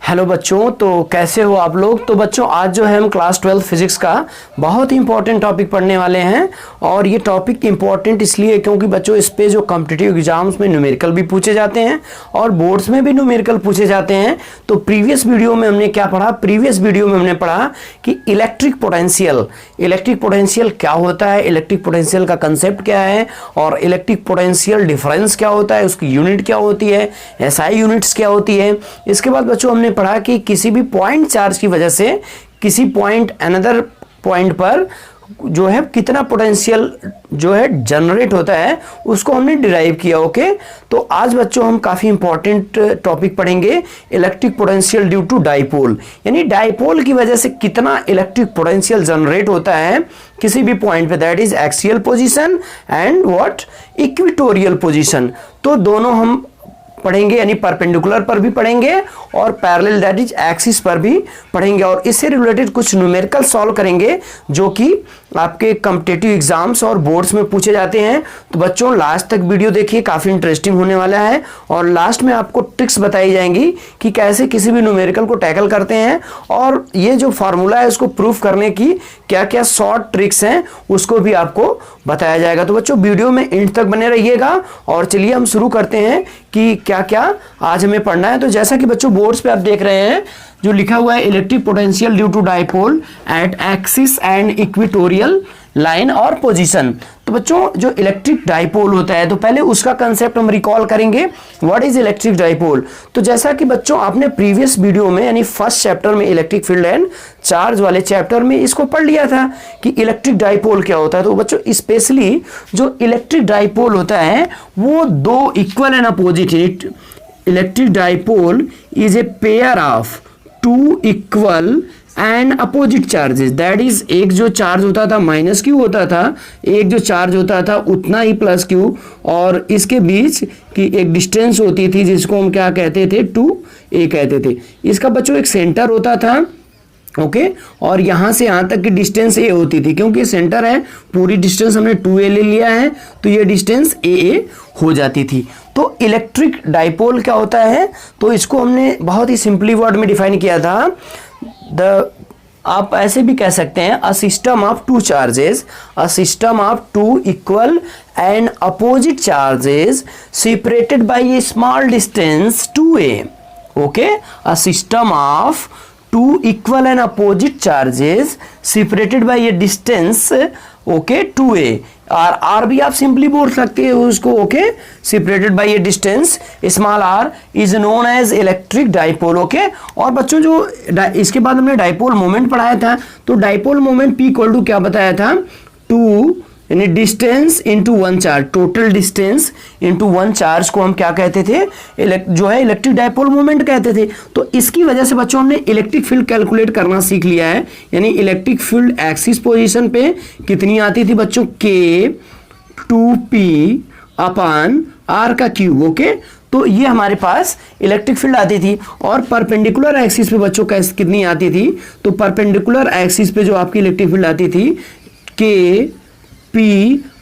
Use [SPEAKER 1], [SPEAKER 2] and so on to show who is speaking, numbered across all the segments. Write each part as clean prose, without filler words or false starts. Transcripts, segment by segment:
[SPEAKER 1] Hello बच्चों, तो कैसे हो आप लोग। तो बच्चों आज जो है हम क्लास 12 फिजिक्स का बहुत ही इंपॉर्टेंट टॉपिक पढ़ने वाले हैं। और ये टॉपिक इंपॉर्टेंट इसलिए क्योंकि बच्चों इस पे जो कॉम्पिटिटिव एग्जाम्स में न्यूमेरिकल भी पूछे जाते हैं और बोर्ड्स में भी न्यूमेरिकल पूछे जाते हैं। तो प्रीवियस वीडियो में हमने क्या पढ़ा, प्रीवियस वीडियो में हमने पढ़ा कि इलेक्ट्रिक पोटेंशियल क्या होता है, इलेक्ट्रिक पोटेंशियल का कंसेप्ट क्या है और इलेक्ट्रिक पोटेंशियल डिफरेंस क्या होता है, उसकी यूनिट क्या होती है, एसआई यूनिट्स क्या होती है। इसके बाद बच्चों हमने पढ़ा कि किसी भी पॉइंट चार्ज की वजह से किसी पॉइंट अनदर पॉइंट पर जो है कितना पोटेंशियल जो है जनरेट होता है उसको हमने डिराइव किया। ओके, तो आज बच्चों हम काफी इंपॉर्टेंट टॉपिक पढ़ेंगे, electric potential due to dipole, यानी डाइपोल की वजह से कितना इलेक्ट्रिक पोटेंशियल जनरेट होता है किसी भी पॉइंट पे, that is axial position and what equatorial position. तो दोनों हम पढ़ेंगे, यानी परपेंडिकुलर पर भी पढ़ेंगे और पैरेलल दैट इज एक्सिस पर भी पढ़ेंगे और इससे रिलेटेड कुछ न्यूमेरिकल सॉल्व करेंगे जो कि आपके कॉम्पिटिटिव एग्जाम्स और बोर्ड्स में पूछे जाते हैं। तो बच्चों लास्ट तक वीडियो देखिए, काफी इंटरेस्टिंग होने वाला है और लास्ट में आपको ट्रिक्स बताई जाएंगी कि कैसे किसी भी न्यूमेरिकल को टैकल करते हैं और ये जो फार्मूला है उसको प्रूफ करने की क्या क्या शॉर्ट ट्रिक्स हैं उसको भी आपको बताया जाएगा। तो बच्चों वीडियो में एंड तक बने रहिएगा और चलिए हम शुरू करते हैं कि क्या क्या आज हमें पढ़ना है। तो जैसा कि बच्चों बोर्ड्स पे आप देख रहे हैं जो लिखा हुआ है electric potential due to dipole at axis and equatorial line और पोजीशन। तो बच्चों जो इलेक्ट्रिक डाइपोल होता है तो पहले उसका कंसेप्ट हम रिकॉल करेंगे, व्हाट इज इलेक्ट्रिक डाइपोल। तो जैसा कि बच्चों आपने प्रीवियस वीडियो में यानी फर्स्ट चैप्टर में इलेक्ट्रिक फील्ड एंड चार्ज वाले चैप्टर में इसको पढ़ लिया था कि इलेक्ट्रिक डाइपोल क्या होता है। तो बच्चों स्पेशली जो इलेक्ट्रिक डाइपोल होता है वो दो equal and opposite, electric dipole is a pair of two equal and opposite charges, that is एक जो चार्ज होता था माइनस क्यू होता था, एक जो चार्ज होता था उतना ही प्लस क्यू, और इसके बीच की एक डिस्टेंस होती थी जिसको हम क्या कहते थे, 2a कहते थे। इसका बच्चों एक सेंटर होता था, ओके और यहां से यहां तक की डिस्टेंस a होती थी, क्योंकि सेंटर है पूरी डिस्टेंस हमने 2a ले लिया है तो ये डिस्टेंस a हो जाती थी। तो इलेक्ट्रिक डाइपोल क्या होता है, तो इसको हमने बहुत ही सिंपली वर्ड में डिफाइन किया था। आप ऐसे भी कह सकते हैं a system of two charges, a system of two equal and opposite charges separated by a small distance 2a। Okay, a system of two equal and opposite charges separated by a distance okay 2a, और r भी आप simply बोल सकते हैं उसको, okay separated by a distance small r is known as electric dipole। Okay और बच्चों जो इसके बाद हमने डाइपोल मोमेंट पढ़ाया था, तो dipole moment p equal to क्या बताया था, 2 यानी distance into one charge, total distance into one charge को हम क्या कहते थे, जो है इलेक्ट्रिक डाइपोल मोमेंट कहते थे। तो इसकी वजह से बच्चों हमने इलेक्ट्रिक फील्ड कैलकुलेट करना सीख लिया है, यानी इलेक्ट्रिक फील्ड एक्सिस पोजीशन पे कितनी आती थी बच्चों, k 2p अपान r का क्यूब। ओके, तो ये हमारे पास इलेक्ट्रिक फील्ड आती थी और परपेंडिकुलर एक्सिस पे बच्चों कैसे कितनी आती थी, तो परपेंडिकुलर एक्सिस पे जो आपकी इलेक्ट्रिक फील्ड आती थी k P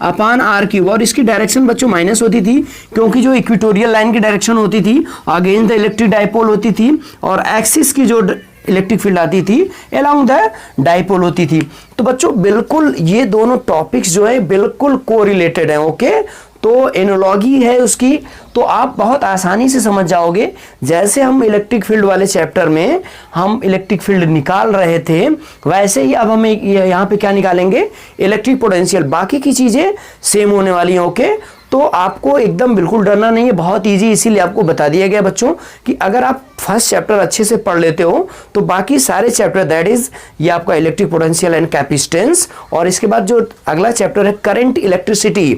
[SPEAKER 1] upon R cube, और इसकी डायरेक्शन बच्चों माइनस होती थी क्योंकि जो इक्वेटोरियल लाइन की डायरेक्शन होती थी अगेंस्ट द इलेक्ट्रिक डाइपोल होती थी और एक्सिस की जो इलेक्ट्रिक फील्ड आती थी अलोंग द डाइपोल होती थी। तो बच्चों बिल्कुल ये दोनों टॉपिक्स जो है बिल्कुल कोरिलेटेड है। ओके, तो एनालॉजी है उसकी, तो आप बहुत आसानी से समझ जाओगे। जैसे हम इलेक्ट्रिक फील्ड वाले चैप्टर में हम इलेक्ट्रिक फील्ड निकाल रहे थे वैसे ही अब हमें यहाँ पे क्या निकालेंगे, इलेक्ट्रिक पोटेंशियल। बाकी की चीजें सेम होने वाली हैं। ओके, तो आपको एकदम बिल्कुल डरना नहीं है, बहुत इजी, इसीलिए आपको बता दिया गया बच्चों कि अगर आप फर्स्ट चैप्टर अच्छे से पढ़ लेते हो तो बाकी सारे चैप्टर दैट इज ये आपका इलेक्ट्रिक पोटेंशियल एंड कैपेसिटेंस और इसके बाद जो अगला चैप्टर है करंट इलेक्ट्रिसिटी,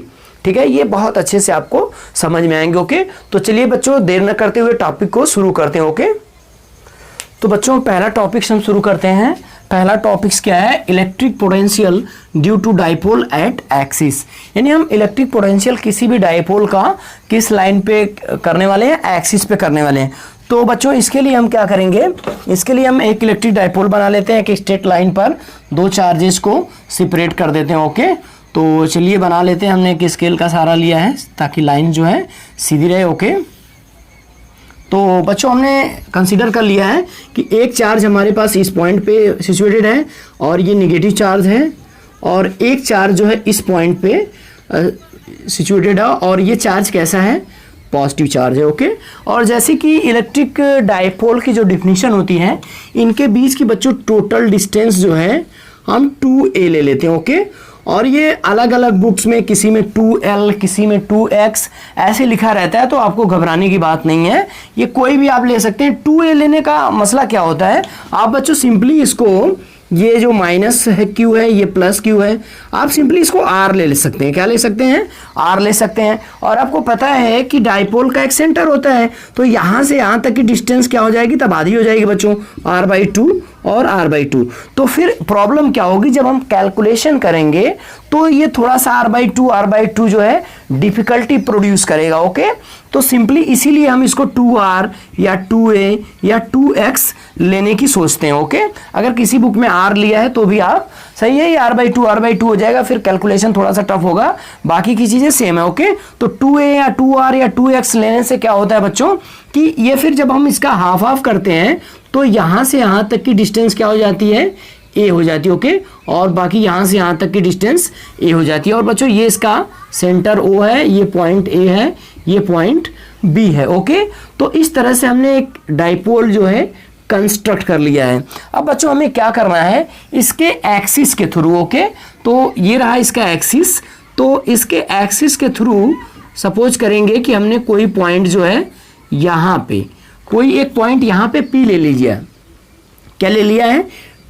[SPEAKER 1] ठीक है, ये बहुत अच्छे से आपको समझ में आएंगे। ओके, तो चलिए बच्चों देर न करते हुए टॉपिक को शुरू करते हैं। ओके, तो बच्चों पहला टॉपिक हम शुरू करते हैं। पहला टॉपिक क्या है, electric potential due to dipole at axis, यानी हम इलेक्ट्रिक पोटेंशियल किसी भी डाइपोल का किस लाइन पे करने वाले हैं, एक्सिस पे करने वाले हैं। तो बच्चों इसके लिए हम क्या करेंगे, इसके लिए हम एक इलेक्ट्रिक डाइपोल बना लेते हैं, एक स्ट्रेट लाइन पर दो चार्जेस को सेपरेट कर देते हैं। ओके, तो चलिए बना लेते हैं, हमने एक स्केल का सहारा लिया है ताकि लाइन जो है सीधी रहे। ओके, तो बच्चों हमने कंसीडर कर लिया है कि एक चार्ज हमारे पास इस पॉइंट पे सिचुएटेड है और ये निगेटिव चार्ज है, और एक चार्ज जो है इस पॉइंट पे सिचुएटेड है और ये चार्ज कैसा है, पॉजिटिव चार्ज है। ओके, और जैसे कि इलेक्ट्रिक डाइपोल की जो डिफिनीशन होती है, इनके बीच की बच्चों टोटल डिस्टेंस जो है हम 2a ले लेते हैं। ओके, और ये अलग अलग बुक्स में किसी में 2l, किसी में 2x ऐसे लिखा रहता है, तो आपको घबराने की बात नहीं है, ये कोई भी आप ले सकते हैं। 2a लेने का मसला क्या होता है, आप बच्चों सिंपली इसको, ये जो माइनस है q है, ये प्लस q है, आप सिंपली इसको r ले सकते हैं। क्या ले सकते हैं, r ले सकते हैं। और आपको पता है कि डाइपोल का एक सेंटर होता है, तो यहां से यहां तक की डिस्टेंस क्या हो जाएगी, तब आधी हो जाएगी बच्चों, r/2 और r/2। तो फिर प्रॉब्लम क्या होगी, जब हम कैलकुलेशन करेंगे तो ये थोड़ा सा r/2 जो है डिफिकल्टी प्रोड्यूस करेगा। ओके, तो सिंपली इसीलिए हम इसको 2r या 2a या 2x लेने की सोचते हैं। ओके, अगर किसी बुक में r लिया है तो भी आप सही है, ये r/2 हो जाएगा, फिर कैलकुलेशन थोड़ा सा टफ होगा, बाकी की चीजें सेम है। ओके, तो 2a या 2r या 2x लेने से क्या होता है बच्चों कि ये फिर जब हम इसका हाफ हाफ करते हैं तो यहां से यहां तक की डिस्टेंस क्या हो जाती है, a हो जाती है। ओके, और बाकी यहां से यहां तक की डिस्टेंस a हो जाती है। और बच्चों ये इसका सेंटर O है, ये पॉइंट A है, ये पॉइंट B है। ओके, तो इस तरह से हमने एक डाइपोल जो है कंस्ट्रक्ट कर लिया है। अब बच्चों हमें क्या करना है, इसके एक्सिस के थ्रू। ओके, तो ये रहा इसका एक्सिस, तो इसके एक्सिस के थ्रू सपोज करेंगे कि हमने कोई पॉइंट जो है यहाँ पे, कोई एक पॉइंट यहाँ पे P ले लीजिए। क्या ले लिया है,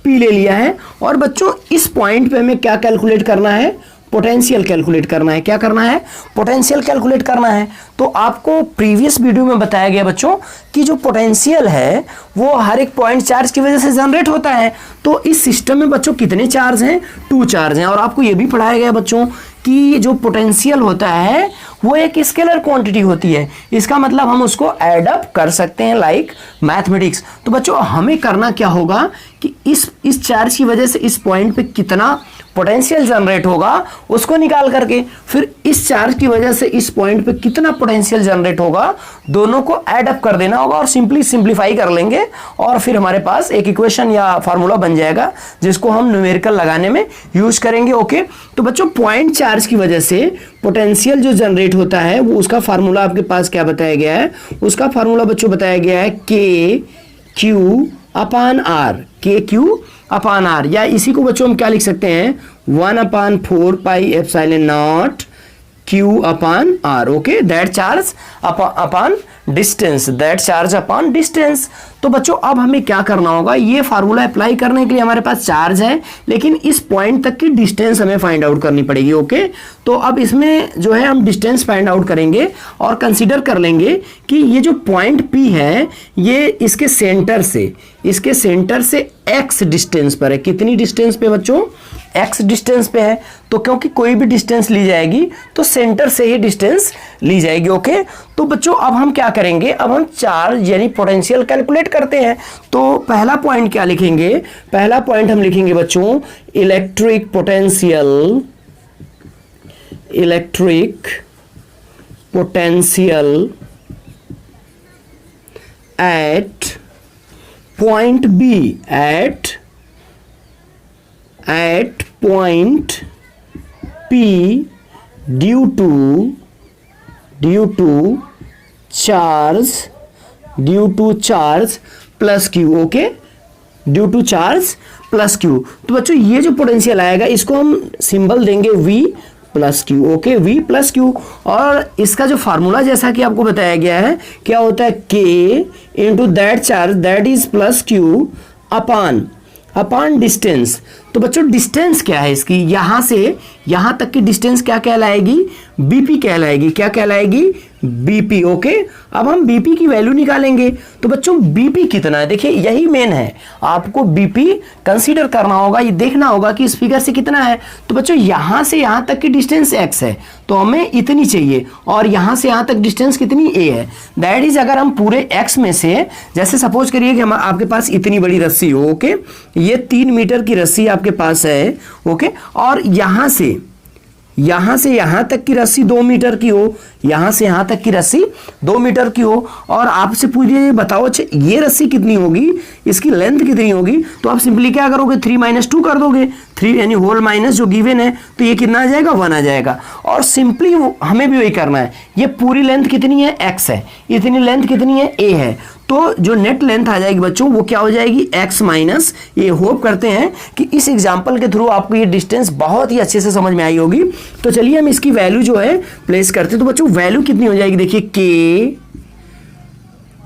[SPEAKER 1] P ले लिया है। और बच्चों इस पॉइंट पे हमें क्या कैलकुलेट करना है, पोटेंशियल कैलकुलेट करना है। क्या करना है, पोटेंशियल कैलकुलेट करना है। तो आपको प्रीवियस वीडियो में बताया गया बच्चों कि जो पोटेंशियल है वो हर एक पॉइंट चार्ज की वजह से जनरेट होता है। तो इस सिस्टम में बच्चों कितने चार्ज हैं, 2 चार्ज हैं। और आपको ये भी पढ़ाया गया बच्चों कि जो पोटेंशियल होता है वो एक स्केलर क्वांटिटी होती है, इसका मतलब हम उसको ऐड अप कर सकते हैं लाइक मैथमेटिक्स। तो बच्चों हमें करना क्या होगा कि इस चार्ज की वजह से इस पॉइंट पे कितना पोटेंशियल जनरेट होगा उसको निकाल करके, फिर इस चार्ज की वजह से इस पॉइंट पे कितना पोटेंशियल जनरेट होगा, दोनों को ऐड अप कर देना होगा और सिंपली सिंप्लीफाई कर लेंगे और फिर हमारे पास एक इक्वेशन या फार्मूला बन जाएगा जिसको हम न्यूमेरिकल लगाने में यूज करेंगे। ओके, तो बच्चों पॉइंट चार्ज की वजह से पोटेंशियल जो जनरेट होता है वो उसका फार्मूला आपके पास क्या बताया गया है, उसका फार्मूला बच्चों बताया गया है KQ/R, KQ/R, या इसी को बच्चों हम क्या लिख सकते हैं, 1/4πε0 Q/R। Okay, that charge upon distance, that charge upon distance. तो बच्चों अब हमें क्या करना होगा, ये फार्मूला अप्लाई करने के लिए हमारे पास चार्ज है, लेकिन इस पॉइंट तक की डिस्टेंस हमें फाइंड आउट करनी पड़ेगी। ओके, तो अब इसमें जो है हम डिस्टेंस फाइंड आउट करेंगे और कंसीडर कर लेंगे कि ये जो पॉइंट P है ये इसके सेंटर से x डिस्टेंस पर है। कितनी डिस्टेंस पे बच्चों, x डिस्टेंस पे है। तो क्योंकि कोई भी डिस्टेंस ली जाएगी तो सेंटर से ही डिस्टेंस ली जाएगी। ओके, तो बच्चों अब हम क्या करेंगे, अब हम चार्ज यानी पोटेंशियल कैलकुलेट करते हैं। तो पहला पॉइंट क्या लिखेंगे, पहला पॉइंट हम लिखेंगे बच्चों electric potential eight point B, at point P due to charge plus Q। Okay, due to charge plus Q। तो बच्चों ये जो पोटेंशियल आएगा इसको हम सिंबल देंगे V plus Q। Okay, V plus Q। और इसका जो फार्मूला जैसा कि आपको बताया गया है क्या होता है, K into that charge that is plus Q upon distance. तो बच्चों डिस्टेंस क्या है इसकी, यहां से यहां तक की डिस्टेंस क्या कहलाएगी, BP कहलाएगी। क्या कहलाएगी, BP। ओके, अब हम BP की वैल्यू निकालेंगे। तो बच्चों BP कितना है, देखिए यही मेन है, आपको BP कंसीडर करना होगा, ये देखना होगा कि इस फिगर से कितना है। तो बच्चों यहां से यहां तक की डिस्टेंस x है तो हमें इतनी चाहिए, और यहां से यहां तक डिस्टेंस कितनी a है। दैट इज अगर हम पूरे x में से, जैसे सपोज करिए कि आपके पास इतनी बड़ी रस्सी हो। ओके, ये 3 मीटर की रस्सी आपके पास है। ओके, और यहां से यहां से यहां तक की रस्सी 2 मीटर की हो, यहां से यहां तक की रस्सी 2 मीटर की हो, और आपसे पूछ दिया बताओ अच्छा ये रस्सी कितनी होगी, इसकी लेंथ कितनी होगी, तो आप सिंपली क्या करोगे 3 - 2 कर दोगे, 3 यानी होल माइनस जो गिवन है, तो ये कितना आ जाएगा 1 आ जाएगा। और सिंपली हमें भी वही करना है, ये पूरी लेंथ कितनी है x है, इतनी लेंथ कितनी है a है, तो जो नेट लेंथ आ जाएगी बच्चों वो क्या हो जाएगी x माइनस ए। होप करते हैं कि इस एग्जांपल के थ्रू आपको ये डिस्टेंस बहुत ही अच्छे से समझ में आई होगी। तो चलिए हम इसकी वैल्यू जो है प्लेस करते हैं। तो बच्चों वैल्यू कितनी हो जाएगी, देखिए k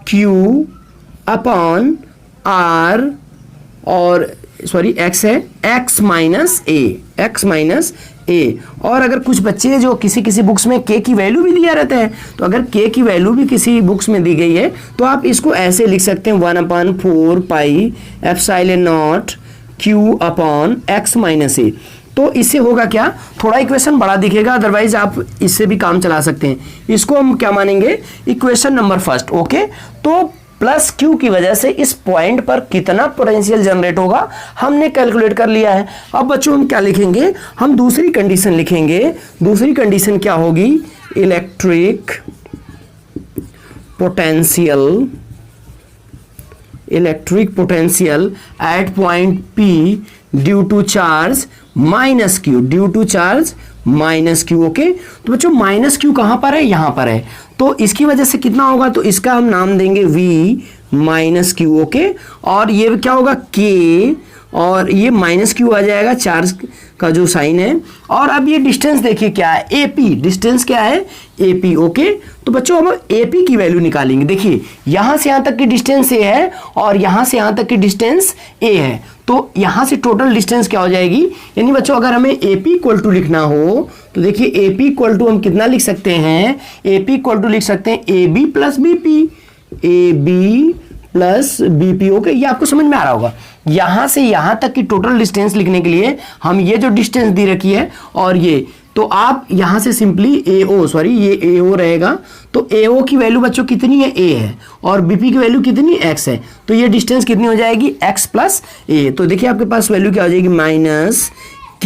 [SPEAKER 1] q अपॉन r और सॉरी x है x माइनस ए। और अगर कुछ बच्चे जो किसी बिक्स में k की वैल्यू भी दिया रहता है, तो अगर k की वैल्यू भी किसी बुक्स में दी गई है तो आप इसको ऐसे लिख सकते हैं 1/4 pi epsilon not q upon x minus a. तो इससे होगा क्या, थोड़ा इक्वेशन बड़ा दिखेगा, अदरवाइज आप इससे भी काम चला सकते हैं। इसको हम क्या मानेंगे, इक्वेशन नंबर फर्स्ट। ओके, तो प्लस क्यू की वजह से इस पॉइंट पर कितना पोटेंशियल जनरेट होगा हमने कैलकुलेट कर लिया है। अब बच्चों हम क्या लिखेंगे, हम दूसरी कंडीशन लिखेंगे। दूसरी कंडीशन क्या होगी, electric potential at point P due to charge minus Q. Okay, तो बच्चों माइनस क्यू कहां पर है, यहां पर है, तो इसकी वजह से कितना होगा, तो इसका हम नाम देंगे V माइनस क्यू। ओके, और ये क्या होगा K, और ये माइनस क्यू आ जाएगा, चार्ज का जो साइन है। और अब ये डिस्टेंस देखिए क्या है, AP, डिस्टेंस क्या है AP। ओके, तो बच्चों हम AP की वैल्यू निकालेंगे। देखिए यहां से यहां तक की डिस्टेंस A है और यहां से यहां तक की डिस्टेंस A है, तो यहां से टोटल डिस्टेंस क्या हो जाएगी, यानी बच्चों अगर हमें AP इक्वल टू लिखना हो तो देखिए AP इक्वल टू हम कितना लिख सकते हैं, AP इक्वल टू लिख सकते हैं AB प्लस BP। ओके, ये आपको समझ में आ रहा होगा। यहां से यहां तक की टोटल डिस्टेंस लिखने के लिए हम ये जो डिस्टेंस दी रखी है और ये, तो आप यहां से सिंपली ये AO रहेगा, तो AO की वैल्यू बच्चों कितनी है, A है, और BP की वैल्यू कितनी x है, तो ये डिस्टेंस कितनी हो जाएगी x प्लस A। तो देखिए आपके पास वैल्यू क्या हो जाएगी, minus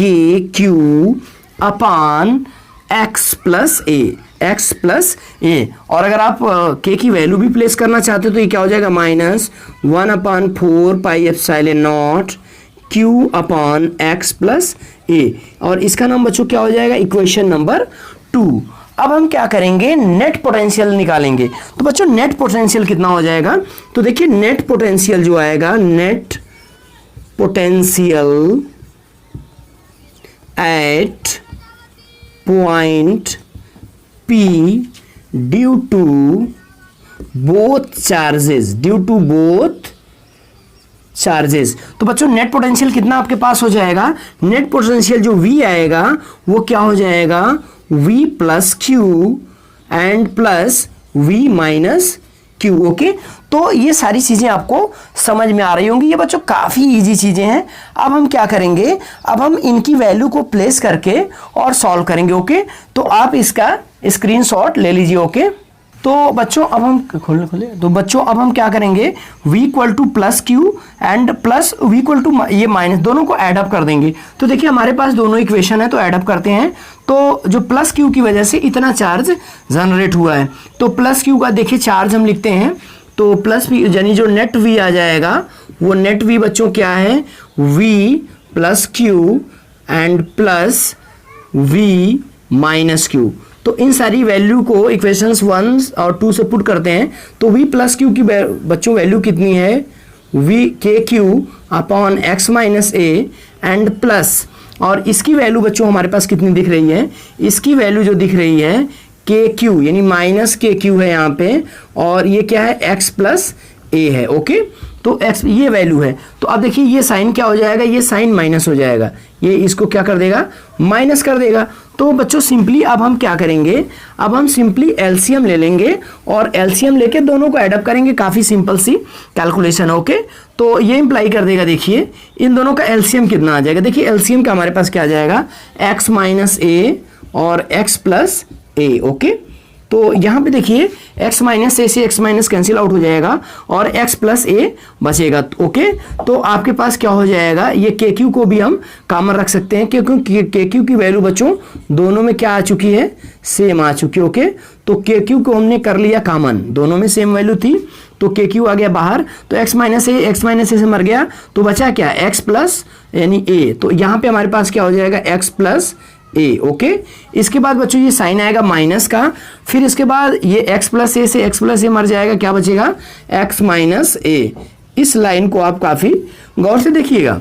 [SPEAKER 1] KQ upon x plus A। और अगर आप k की वैल्यू भी प्लेस करना चाहते हो तो ये क्या हो जाएगा, minus 1/4 pi epsilon not q upon x plus A। और इसका नाम बच्चों क्या हो जाएगा, इक्वेशन नंबर 2। अब हम क्या करेंगे, नेट पोटेंशियल निकालेंगे। तो बच्चों नेट पोटेंशियल कितना हो जाएगा, तो देखिए नेट पोटेंशियल जो आएगा, net potential at point P due to both charges. तो बच्चों नेट पोटेंशियल कितना आपके पास हो जाएगा, नेट पोटेंशियल जो V आएगा वो क्या हो जाएगा, V plus Q and plus V minus Q। Okay, तो ये सारी चीजें आपको समझ में आ रही होंगी, ये बच्चों काफी इजी चीजें हैं। अब हम क्या करेंगे, अब हम इनकी वैल्यू को प्लेस करके और सॉल्व करेंगे। ओके, तो आप इसका स्क्रीनशॉट ले लीजिए। ओके, तो बच्चों अब हम खोले तो बच्चों अब हम क्या करेंगे, V equal to plus Q and plus V equal to ये माइनस, दोनों को ऐड अप कर देंगे। तो देखिए हमारे पास दोनों इक्वेशन है, तो ऐड अप करते हैं। तो जो प्लस क्यू की वजह से इतना चार्ज जनरेट हुआ है, तो प्लस क्यू का देखिए चार्ज हम लिखते हैं, तो प्लस V यानी जो नेट V आ जाएगा वो नेट V बच्चों क्या है, V plus Q and plus V minus Q. तो इन सारी वैल्यू को इक्वेशंस 1 और 2 से पुट करते हैं, तो V प्लस क्यू की बच्चों वैल्यू कितनी है, V के Q upon x minus A and plus, और इसकी वैल्यू बच्चों हमारे पास कितनी दिख रही है, इसकी वैल्यू जो दिख रही है के क्यू यानी माइनस के क्यू है यहाँ पे, और ये क्या है x प्लस ए है। ओके, तो x ये वैल्यू है, तो अब देखिए ये साइन क्या हो जाएगा, ये साइन माइनस हो जाएगा, ये इसको क्या कर देगा, माइनस कर देगा। तो बच्चों सिंपली अब हम क्या करेंगे, अब हम सिंपली एलसीएम ले लेंगे और एलसीएम लेके दोनों को एडअप करेंगे, काफ़ी सिंपल सी कैलकुलेशन। ओके, तो ये इंप्लाई कर देगा, देखिए इन दोनों का एलसीएम कितना आ जाएगा, देखिए एलसीएम का हमारे पास क्या आ जाएगा, x माइनस ए और x प्लस ए। ओके, तो यहाँ पे देखिए x माइनस ए से x माइनस कैंसिल आउट हो जाएगा और x प्लस ए बचेगा। ओके, तो आपके पास क्या हो जाएगा, ये के क्यू को भी हम कॉमन रख सकते हैं क्योंकि के क्यू की वैल्यू बच्चों दोनों में क्या आ चुकी है, सेम आ चुकी है। ओके, तो के क्यू को हमने कर लिया कॉमन, दोनों में सेम वैल्यू थी तो के क्यू आ गया बाहर, तो x माइनस ए से मर गया तो बचा क्या, x प्लस यानी a, तो यहाँ पे हमारे पास क्या हो जाएगा x प्लस a। ओके, इसके बाद बच्चों ये साइन आएगा माइनस का, फिर इसके बाद ये x प्लस ए से x प्लस ए मर जाएगा, क्या बचेगा x माइनस ए। इस लाइन को आप काफी गौर से देखिएगा।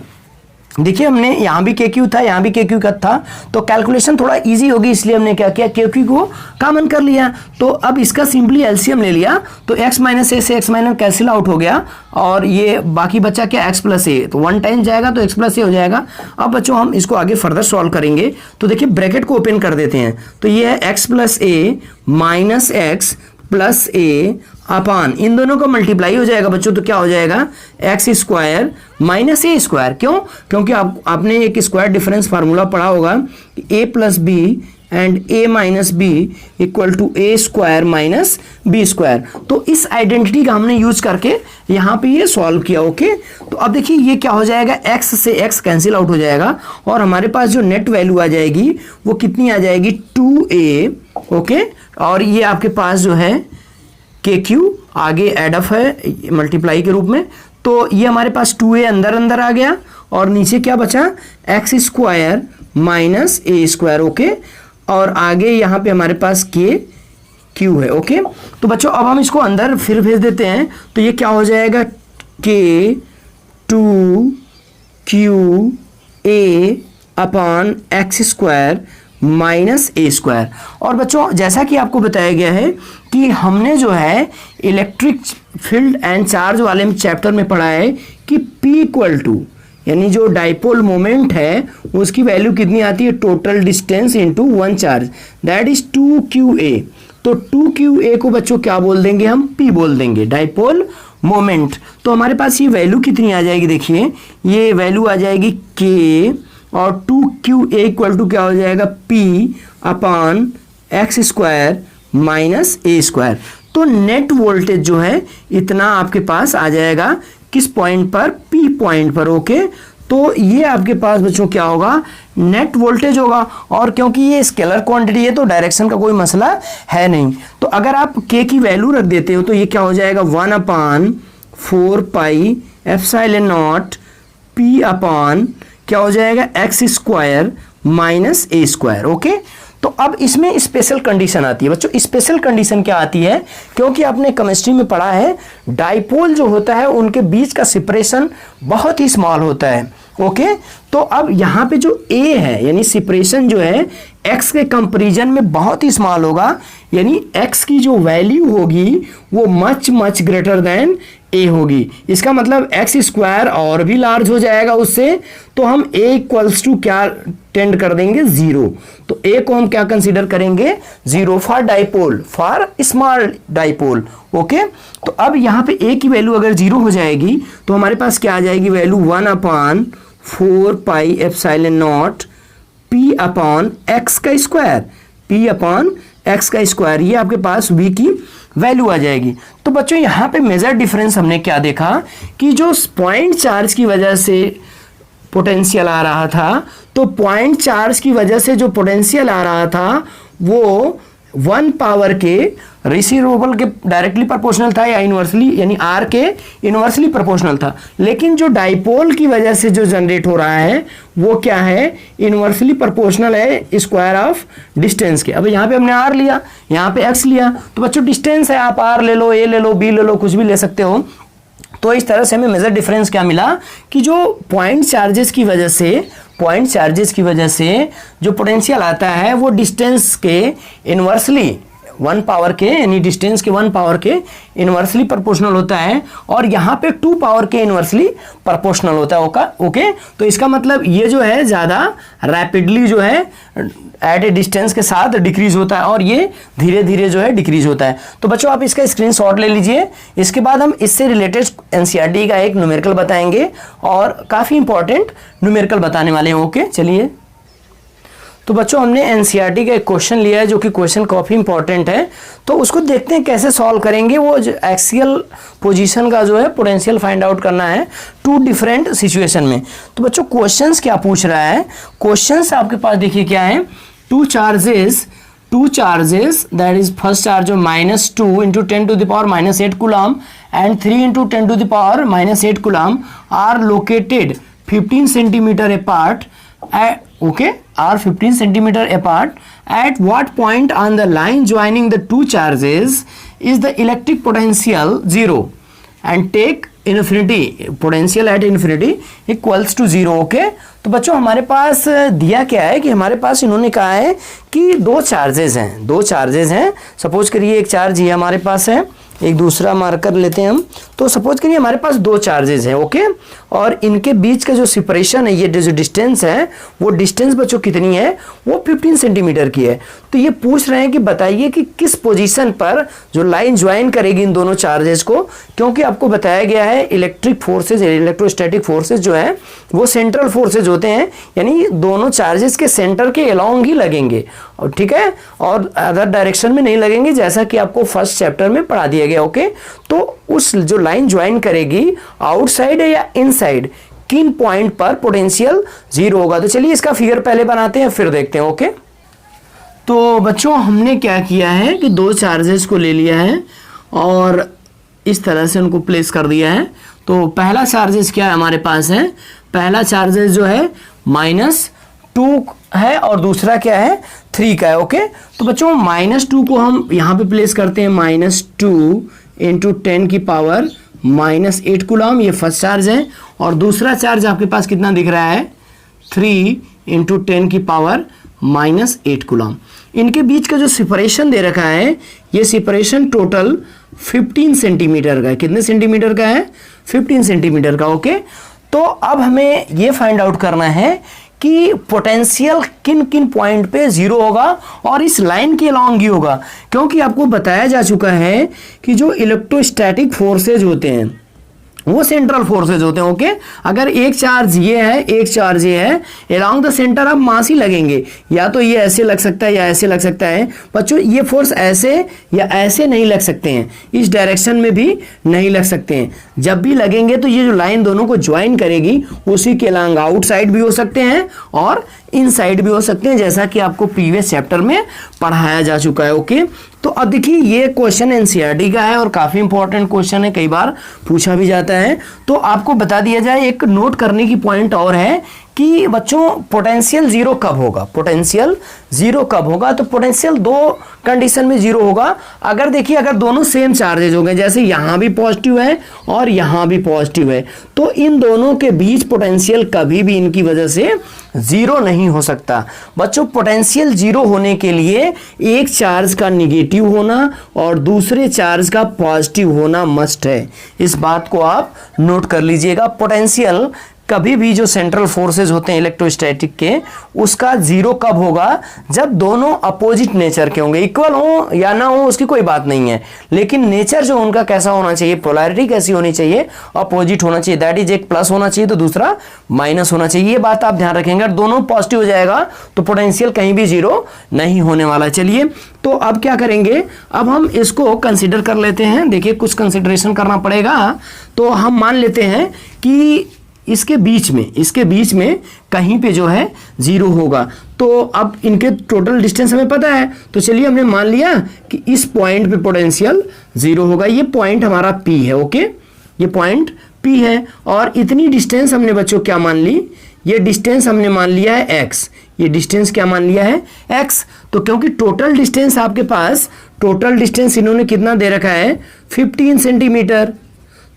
[SPEAKER 1] देखिए हमने यहाँ भी के क्यू था, यहाँ भी के क्यू का था, तो कैलकुलेशन थोड़ा इजी होगी इसलिए हमने क्या किया, के क्यू को कॉमन कर लिया। तो अब इसका सिंपली एलसीएम ले लिया तो x माइनस ए से x माइनस कैंसिल आउट हो गया और ये बाकी बचा क्या, x प्लस ए, तो 1 टाइम जाएगा तो x प्लस ए हो जाएगा। अब बच्चों हम इसको आगे फर्दर सॉल्व करेंगे, तो देखिए ब्रैकेट को ओपन कर देते हैं, तो ये है x प्लस ए माइनस एक्स प्लस ए अपान, इन दोनों का मल्टीप्लाई हो जाएगा बच्चों, तो क्या हो जाएगा x square minus a square. क्यों, क्योंकि आपने एक स्क्वायर डिफरेंस फार्मूला पढ़ा होगा कि a plus b and a minus b equal to a square minus b square. तो इस आइडेंटिटी का हमने यूज करके यहाँ पे ये सॉल्व किया। ओके, तो अब देखिए ये क्या हो जाएगा, x से x कैंसिल आउट हो जाएगा और हमारे पास जो नेट वैल्यू आ जाएगी वो कितनी आ जाएगी, 2a। ओके, और ये आपके पास जो है के क्यू आगे एड अप है मल्टीप्लाई के रूप में, तो ये हमारे पास 2a अंदर अंदर आ गया और नीचे क्या बचा, x square minus a square. Okay, और आगे यहाँ पे हमारे पास के क्यू है। ओके, तो बच्चों अब हम इसको अंदर फिर भेज देते हैं, तो ये क्या हो जाएगा, के 2 QA upon x square minus a square. और बच्चों जैसा कि आपको बताया गया है कि हमने जो है इलेक्ट्रिक फील्ड एंड चार्ज वाले चैप्टर में पढ़ा है कि P इक्वल टू यानी जो डाइपोल मोमेंट है उसकी वैल्यू कितनी आती है, total distance into one charge, that is 2QA। तो 2QA को बच्चों क्या बोल देंगे हम, P बोल देंगे, डाइपोल मोमेंट। तो हमारे पास ये वैल्यू कितनी आ जाएगी, देखिए ये वैल्यू आ जाएगी K और 2QA इक्वल टू क्या हो जाएगा, P upon x square minus a square. तो नेट वोल्टेज जो है इतना आपके पास आ जाएगा किस पॉइंट पर, P पॉइंट पर। ओके, तो ये आपके पास बच्चों क्या होगा, नेट वोल्टेज होगा। और क्योंकि ये स्केलर क्वांटिटी है तो डायरेक्शन का कोई मसला है नहीं, तो अगर आप K की वैल्यू रख देते हो तो ये क्या हो जाएगा, 1/4 pi epsilon not P upon क्या हो जाएगा, x square minus a square. Okay, तो अब इसमें स्पेशल कंडीशन आती है बच्चों। स्पेशल कंडीशन क्या आती है, क्योंकि आपने केमिस्ट्री में पढ़ा है डाइपोल जो होता है उनके बीच का सेपरेशन बहुत ही स्मॉल होता है। ओके, तो अब यहाँ पे जो ए है यानी सेपरेशन जो है एक्स के कंपैरिजन में बहुत ही स्मॉल होगा, यानी एक्स की जो वैल्यू होगी वो मच मच ग्रेटर देन ए होगी। इसका मतलब एक्स स्क्वायर और भी लार्ज हो जाएगा उससे, तो हम ए इक्वल्स टू क्या टेंड कर देंगे, 0। तो ए को हम क्या कंसीडर करेंगे, 0 for dipole, for small dipole. Okay, तो अब यहाँ पे ए की वैल्यू अगर 0 हो जाएगी तो हमारे पास क्या आ जाएगी value, 1/4 pi epsilon not P upon x का स्क्वायर, P अपॉन एक्स का स्क्वायर, ये आपके पास V की वैल्यू आ जाएगी। तो बच्चों यहाँ पे मेजर डिफरेंस हमने क्या देखा कि जो पॉइंट चार्ज की वजह से पोटेंशियल आ रहा था, तो पॉइंट चार्ज की वजह से जो पोटेंशियल आ रहा था वो 1 पावर के रिसीवेबल के डायरेक्टली प्रोपोर्शनल था या इनवर्सली यानी आर के इनवर्सली प्रोपोर्शनल था। लेकिन जो डाइपोल की वजह से जो जनरेट हो रहा है वो क्या है, इनवर्सली प्रोपोर्शनल है स्क्वायर ऑफ डिस्टेंस के। अब यहाँ पे हमने आर लिया, यहाँ पे एक्स लिया, तो बच्चों डिस्टेंस है, आप आर ले लो, ए ले लो, बी ले लो, कुछ भी ले सकते हो। तो इस तरह से हमें मेजर डिफरेंस क्या मिला कि जो पॉइंट चार्जेस की वजह से जो पोटेंशियल आता है वो डिस्टेंस के इनवर्सली 1 पावर के यानी डिस्टेंस के 1 पावर के इनवर्सली प्रोपोर्शनल होता है, और यहाँ पे 2 पावर के इनवर्सली प्रोपोर्शनल होता है। ओके, तो इसका मतलब ये जो है ज़्यादा रैपिडली जो है एट ए डिस्टेंस के साथ डिक्रीज होता है और ये धीरे धीरे जो है डिक्रीज होता है। तो बच्चों आप इसका स्क्रीनशॉट ले लीजिए। इसके बाद हम इससे रिलेटेड एनसीईआरटी का एक न्यूमेरिकल बताएंगे और काफ़ी इंपॉर्टेंट न्यूमेरिकल बताने वाले हैं। ओके, चलिए। तो बच्चों हमने एनसीईआरटी का एक क्वेश्चन लिया है जो कि क्वेश्चन काफ़ी इंपॉर्टेंट है, तो उसको देखते हैं कैसे सॉल्व करेंगे। वो जो एक्सियल पोजीशन का जो है पोटेंशियल फाइंड आउट करना है टू डिफरेंट सिचुएशन में। तो बच्चों क्वेश्चंस क्या पूछ रहा है, क्वेश्चंस आपके पास देखिए क्या है, two charges that is first charge of -2 into 10⁻⁻8 coulomb and 3 into 10⁻⁻8 coulomb are located 15 centimetre apart are 15 centimeter apart. At what point on the line joining the two charges is the electric potential 0 and take infinity, potential at infinity equals to 0. Okay तो बच्चों हमारे पास दिया क्या है कि हमारे पास इन्होंने कहा है कि दो चार्जेस हैं, सपोज करिए एक चार्ज ये हमारे पास है, एक दूसरा मार्कर लेते हैं हम, तो सपोज करिए हमारे पास दो चार्जेस हैं, ओके, और इनके बीच का जो सेपरेशन है, ये जो डिस्टेंस है, वो डिस्टेंस बच्चों कितनी है, वो 15 सेंटीमीटर की है। तो ये पूछ रहे हैं कि बताइए कि किस पोजीशन पर जो लाइन ज्वाइन करेगी इन दोनों चार्जेस को, क्योंकि आपको बताया गया है इलेक्ट्रिक फोर्सेज, इलेक्ट्रोस्टैटिक फोर्सेज जो है वो सेंट्रल फोर्सेज होते हैं, यानी दोनों चार्जेस के सेंटर के अलोंग ही लगेंगे, और ठीक है, और अदर डायरेक्शन में नहीं लगेंगे, जैसा कि आपको फर्स्ट चैप्टर में पढ़ा दिया गया, ओके। तो उस जो लाइन ज्वाइन करेगी आउटसाइड या इनसाइड, किन पॉइंट पर पोटेंशियल 0 होगा। तो चलिए इसका फिगर पहले बनाते हैं फिर देखते हैं, ओके। तो बच्चों हमने क्या किया है कि दो चार्जेस को ले लिया है और इस तरह से उनको प्लेस कर दिया है। तो पहला चार्जेस क्या है हमारे पास है, पहला चार्जेस जो है -2 है और दूसरा क्या है 3 का है, ओके। तो बच्चों -2 को हम यहाँ पे प्लेस करते हैं, -2 इंटू 10⁻⁻8 कूलम, ये फर्स्ट चार्ज है, और दूसरा चार्ज आपके पास कितना दिख रहा है 3 इंटू 10⁻⁻8 कूलम। इनके बीच का जो सेपरेशन दे रखा है, ये सेपरेशन टोटल 15 सेंटीमीटर का है। कितने सेंटीमीटर का है, 15 सेंटीमीटर का, ओके। तो अब हमें ये फाइंड आउट करना है कि पोटेंशियल किन किन पॉइंट पे 0 होगा और इस लाइन के अलॉन्ग ही होगा, क्योंकि आपको बताया जा चुका है कि जो इलेक्ट्रोस्टैटिक फोर्सेज होते हैं वो सेंट्रल फोर्सेज होते हैं, ओके। अगर एक चार्ज ये है, एक चार्ज ये है, अलोंग द सेंटर अब मास ही लगेंगे, या तो ये ऐसे लग सकता है या ऐसे लग सकता है। बच्चों ये फोर्स ऐसे या ऐसे नहीं लग सकते हैं, इस डायरेक्शन में भी नहीं लग सकते हैं। जब भी लगेंगे तो ये जो लाइन दोनों को ज्वाइन करेगी उसी के अलोंग आउटसाइड भी हो सकते हैं और इनसाइड भी हो सकते हैं, जैसा कि आपको प्रीवियस चैप्टर में पढ़ाया जा चुका है, ओके। तो अब देखिए ये क्वेश्चन एनसीईआरटी का है और काफ़ी इंपॉर्टेंट क्वेश्चन है, कई बार पूछा भी जाता है। तो आपको बता दिया जाए, एक नोट करने की पॉइंट और है कि बच्चों पोटेंशियल 0 कब होगा, पोटेंशियल 0 कब होगा। तो पोटेंशियल दो कंडीशन में 0 होगा। अगर देखिए अगर दोनों सेम चार्जेज हो गए, जैसे यहाँ भी पॉजिटिव है और यहाँ भी पॉजिटिव है, तो इन दोनों के बीच पोटेंशियल कभी भी इनकी वजह से 0 नहीं हो सकता। बच्चों पोटेंशियल 0 होने के लिए एक चार्ज का निगेटिव होना और दूसरे चार्ज का पॉजिटिव होना मस्ट है। इस बात को आप नोट कर लीजिएगा। पोटेंशियल कभी भी जो सेंट्रल फोर्सेज होते हैं इलेक्ट्रोस्टैटिक के, उसका 0 कब होगा, जब दोनों अपोजिट नेचर के होंगे। इक्वल हो या ना हो उसकी कोई बात नहीं है, लेकिन नेचर जो उनका कैसा होना चाहिए, पोलैरिटी कैसी होनी चाहिए, अपोजिट होना चाहिए। दैट इज एक प्लस होना चाहिए तो दूसरा माइनस होना चाहिए। ये बात आप ध्यान रखेंगे। अगर दोनों पॉजिटिव हो जाएगा तो पोटेंशियल कहीं भी 0 नहीं होने वाला। चलिए तो अब क्या करेंगे, अब हम इसको कंसिडर कर लेते हैं। देखिए कुछ कंसिडरेशन करना पड़ेगा। तो हम मान लेते हैं कि इसके बीच में कहीं पे जो है 0 होगा। तो अब इनके टोटल डिस्टेंस हमें पता है, तो चलिए हमने मान लिया कि इस पॉइंट पे पोटेंशियल 0 होगा। ये पॉइंट हमारा P है, ओके, ये पॉइंट P है। और इतनी डिस्टेंस हमने बच्चों क्या मान ली, ये डिस्टेंस हमने मान लिया है x। ये डिस्टेंस क्या मान लिया है x। तो क्योंकि टोटल डिस्टेंस आपके पास, टोटल डिस्टेंस इन्होंने कितना दे रखा है 15 सेंटीमीटर।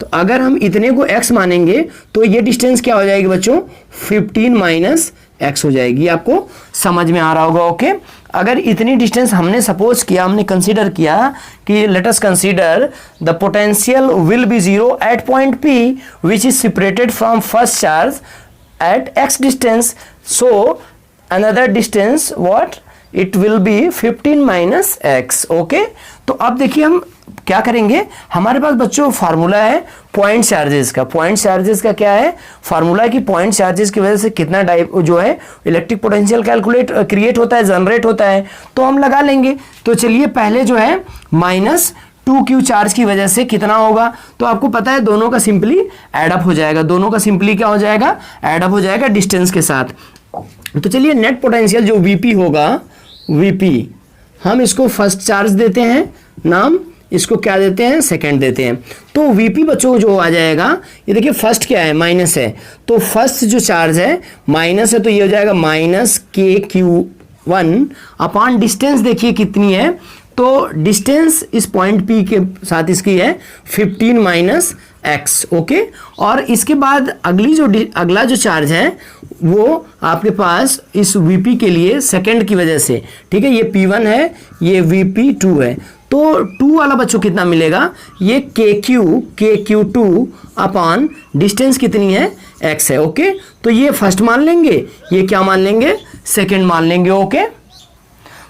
[SPEAKER 1] तो अगर हम इतने को x मानेंगे तो ये डिस्टेंस क्या हो जाएगी बच्चों, 15 - x हो जाएगी। आपको समझ में आ रहा होगा, ओके। अगर इतनी डिस्टेंस हमने सपोज किया, हमने कंसीडर किया कि let us consider the potential will be 0 at point P which is separated from first charge at x distance, so another distance what it will be 15 minus X. Okay, तो अब देखिए हम क्या करेंगे, हमारे पास बच्चों फार्मूला है पॉइंट चार्जेस का। पॉइंट चार्जेस का क्या है फार्मूला, कि पॉइंट चार्जेस की वजह से कितना जो है इलेक्ट्रिक पोटेंशियल क्रिएट होता है, जनरेट होता है, तो हम लगा लेंगे। तो चलिए पहले जो है -2q चार्ज की वजह से कितना होगा, तो आपको पता है दोनों का सिंपली एडअप हो जाएगा, दोनों का सिंपली क्या हो जाएगा, एडअप हो जाएगा डिस्टेंस के साथ। तो चलिए नेट पोटेंशियल जो Vp होगा, Vp हम इसको फर्स्ट चार्ज देते हैं नाम, इसको क्या देते हैं, सेकंड देते हैं। तो Vp बच्चों जो आ जाएगा, ये देखिए फर्स्ट क्या है, माइनस है, तो फर्स्ट जो चार्ज है माइनस है, तो ये हो जाएगा -kq1 अपॉन डिस्टेंस देखिए कितनी है, तो डिस्टेंस इस पॉइंट P के साथ इसकी है 15 माइनस एक्स। ओके, और इसके बाद अगला जो चार्ज है वो आपके पास इस Vp के लिए सेकंड की वजह से, ठीक है, ये P1 है, ये Vp2 है, तो 2 वाला बच्चों कितना मिलेगा, ये KQ2 अपॉन डिस्टेंस कितनी है, x है। ओके, तो ये फर्स्ट मान लेंगे, ये क्या मान लेंगे, सेकंड मान लेंगे। ओके,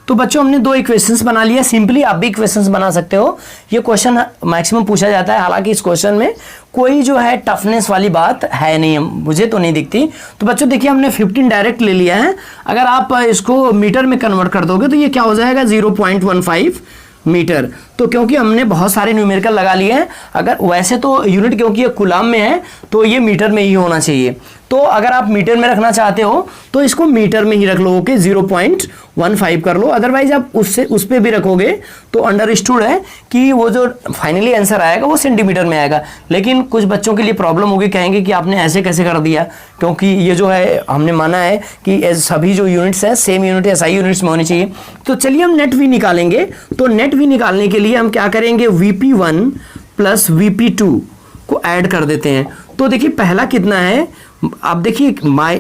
[SPEAKER 1] तो बच्चों हमने 2 इक्वेशंस बना लिया, सिंपली आप भी इक्वेशंस बना सकते हो। ये क्वेश्चन मैक्सिमम पूछा जाता है, हालांकि इस क्वेश्चन में कोई जो है टफनेस वाली बात है नहीं, मुझे तो नहीं दिखती। तो बच्चों देखिए हमने 15 डायरेक्ट ले लिया है, अगर आप इसको मीटर में कन्वर्ट कर दोगे तो ये क्या हो जाएगा 0.15 मीटर। तो क्योंकि हमने बहुत सारे न्यूमेरिकल लगा लिए हैं, अगर वैसे तो यूनिट क्योंकि ये कुलाम में है तो ये मीटर में ही होना चाहिए, तो अगर आप मीटर में रखना चाहते हो तो इसको मीटर में ही रख लो। ओके, 0.15 कर लो, अदरवाइज आप उस पे भी रखोगे तो अंडरस्टूड है कि वो जो फाइनली आंसर आएगा वो सेंटीमीटर में आएगा। लेकिन कुछ बच्चों के लिए प्रॉब्लम होगी, कहेंगे कि आपने ऐसे कैसे कर दिया, क्योंकि ये जो है हमने माना है कि सभी जो यूनिट्स हैं सेम यूनिट SI यूनिट्स में होनी चाहिए। तो चलिए हम नेट वी निकालेंगे, तो नेट वी निकालने के लिए हम क्या करेंगे, Vp1 प्लस Vp2 को ऐड कर देते हैं। तो देखिए पहला कितना है, आप देखिए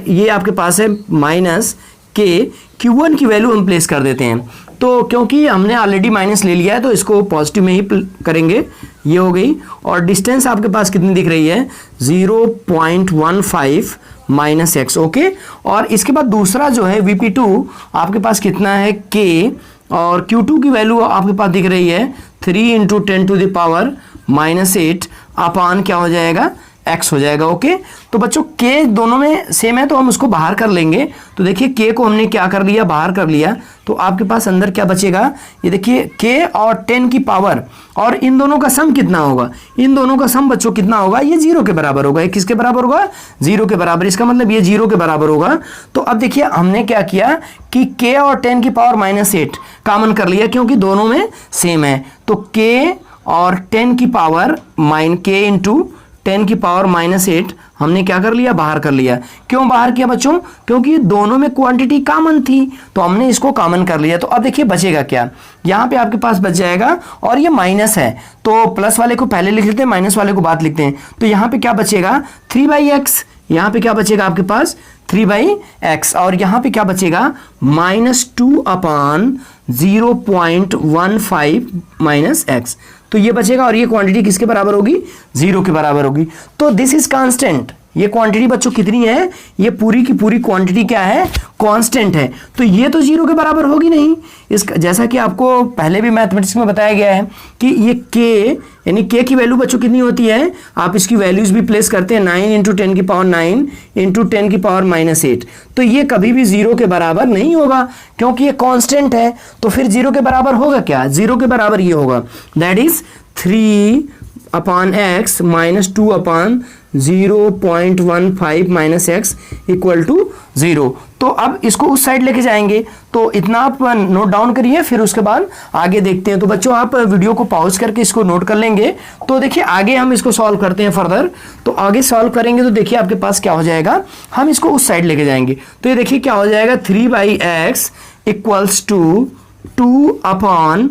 [SPEAKER 1] ये आपके पास है -k, Q1 की वैल्यू हम प्लेस कर देते हैं। तो क्योंकि हमने ऑलरेडी माइनस ले लिया है तो इसको पॉजिटिव में ही करेंगे, ये हो गई। और डिस्टेंस आपके पास कितनी दिख रही है, 0.15 माइनस एक्स। ओके, और इसके बाद दूसरा जो है Vp2 आपके पास कितना है, k, और Q2 की वैल्यू आपके पास दिख रही है 3 × 10⁻⁻8 अपान क्या हो जाएगा, x हो जाएगा। ओके, तो बच्चों k दोनों में सेम है तो हम उसको बाहर कर लेंगे। तो देखिए k को हमने क्या कर लिया, बाहर कर लिया, तो आपके पास अंदर क्या बचेगा, ये देखिए k और 10 की पावर, और इन दोनों का सम कितना होगा, इन दोनों का सम बच्चों कितना होगा, ये 0 के बराबर होगा। ये किसके बराबर होगा, 0 के बराबर, इसका मतलब ये 0 के बराबर होगा। तो अब देखिए हमने क्या किया कि k और 10 की पावर -8 कॉमन कर लिया, क्योंकि दोनों में सेम है। तो k और 10 की पावर k × 10 की पावर -8 हमने क्या कर लिया, बाहर कर लिया। क्यों बाहर किया बच्चों, क्योंकि दोनों में क्वांटिटी कॉमन थी तो हमने इसको कॉमन कर लिया। तो अब देखिए बचेगा क्या, यहाँ पे आपके पास बच जाएगा, और ये माइनस है तो प्लस वाले को पहले लिख लेते हैं, माइनस वाले को बाद लिखते हैं। तो यहाँ पे क्या बचेगा, 3/x, यहाँ पे क्या बचेगा आपके पास 3/x, और यहाँ पे क्या बचेगा -2 अपान 0.15 -x। तो ये बचेगा, और ये क्वांटिटी किसके बराबर होगी, 0 के बराबर होगी। तो दिस इज कांस्टेंट, ये क्वांटिटी बच्चों कितनी है, ये पूरी की पूरी क्वांटिटी क्या है, कांस्टेंट है। तो ये तो 0 के बराबर होगी नहीं, इसका जैसा कि आपको पहले भी मैथमेटिक्स में बताया गया है कि ये k, यानी k की वैल्यू बच्चों कितनी होती है, आप इसकी वैल्यूज भी प्लेस करते हैं, 9 × 10 की पावर 9 × 10 की पावर -8। तो ये कभी भी 0 के बराबर नहीं होगा, क्योंकि ये कांस्टेंट है। तो फिर 0 के बराबर होगा क्या, 0 के बराबर ये होगा, that is 3/x -2 upon 0.15 -x equal to 0। तो अब इसको उस साइड लेके जाएंगे, तो इतना आप नोट डाउन करिए, फिर उसके बाद आगे देखते हैं। तो बच्चों आप वीडियो को पॉज करके इसको नोट कर लेंगे। तो देखिए आगे हम इसको सॉल्व करते हैं फर्दर। तो आगे सॉल्व करेंगे तो देखिए आपके पास क्या हो जाएगा, हम इसको उस साइड लेके जाएंगे। तो ये देखिए क्या हो जाएगा, 3/x इक्वल्स टू 2 अपान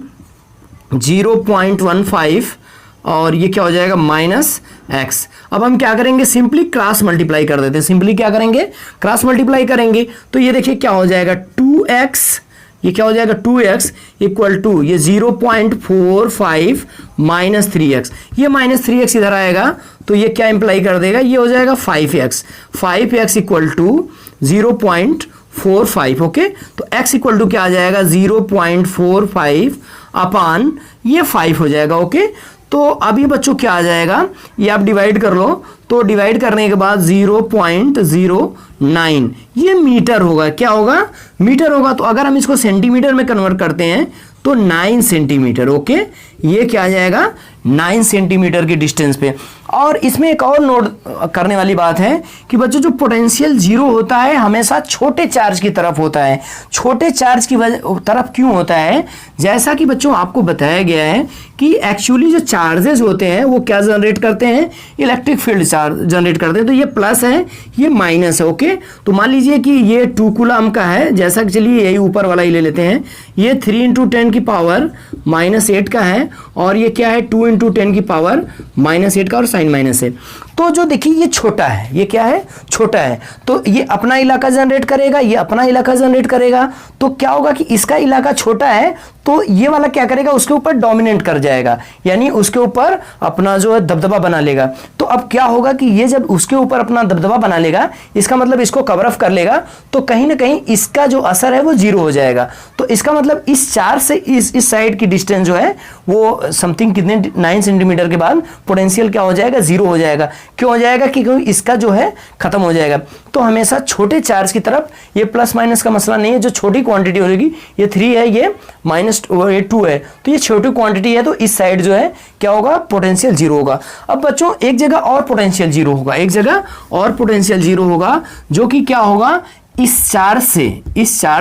[SPEAKER 1] 0.15, और ये क्या हो जाएगा -x। अब हम क्या करेंगे, सिंपली क्रॉस मल्टीप्लाई कर देते हैं। सिंपली क्या करेंगे, क्रॉस मल्टीप्लाई करेंगे। तो ये देखिए क्या हो जाएगा 2x, ये क्या हो जाएगा 2x इक्वल टू ये 0.45 -3x, ये -3x इधर आएगा तो ये क्या इंप्लाई कर देगा, ये हो जाएगा 5x इक्वल टू 0.45 0.45 ओके। तो x इक्वल टू क्या आ जाएगा 0.45 अपान ये 5 हो जाएगा ओके। तो अब ये बच्चों क्या आ जाएगा, ये आप डिवाइड कर लो, तो डिवाइड करने के बाद 0.09 ये मीटर होगा, क्या होगा मीटर होगा। तो अगर हम इसको सेंटीमीटर में कन्वर्ट करते हैं तो 9 सेंटीमीटर ओके। ये क्या आ जाएगा 9 सेंटीमीटर की डिस्टेंस पे। और इसमें एक और नोट करने वाली बात है कि बच्चों जो पोटेंशियल जीरो होता है हमेशा छोटे चार्ज की तरफ होता है। छोटे चार्ज की तरफ क्यों होता है, जैसा कि बच्चों आपको बताया गया है कि एक्चुअली जो चार्जेस होते हैं वो क्या जनरेट करते हैं, इलेक्ट्रिक फील्ड चार्ज जनरेट करते हैं। तो ये प्लस है, ये माइनस है ओके। तो मान लीजिए कि ये 2 कूलम का है, जैसा कि चलिए यही ऊपर वाला ही ले लेते हैं, ये 3 × 10 की पावर -8 का है, और ये क्या है 2 × 10 की पावर -8 का, और साइन माइनस है। तो जो देखिए ये छोटा है, ये क्या है छोटा है, तो ये अपना इलाका जनरेट करेगा, ये अपना इलाका जनरेट करेगा। तो क्या होगा कि इसका इलाका छोटा है तो ये वाला क्या करेगा, उसके ऊपर डोमिनेट कर जाएगा, यानी उसके ऊपर अपना जो है दबदबा बना लेगा। तो अब क्या होगा कि ये जब उसके ऊपर अपना दबदबा बना लेगा, इसका मतलब इसको कवर अप कर लेगा, तो कहीं ना कहीं इसका जो असर है वो जीरो हो जाएगा। तो इसका मतलब इस चार्ज से इस साइड की डिस्टेंस जो है वो समथिंग कितने 9 सेंटीमीटर के बाद पोटेंशियल क्या हो जाएगा, जीरो हो जाएगा। क्यों हो जाएगा, क्योंकि इसका जो है खत्म हो जाएगा। तो हमेशा छोटे चार्ज की तरफ, ये प्लस माइनस का मसला नहीं है, जो छोटी क्वांटिटी होगी, ये 3 है, ये -2 है, तो ये छोटी क्वांटिटी है, तो इस साइड जो है क्या होगा पोटेंशियल जीरो होगा। अब बच्चों एक जगह और पोटेंशियल जीरो होगा, एक जगह और पोटेंशियल जीरो होगा, जो कि क्या होगा इस चार्ज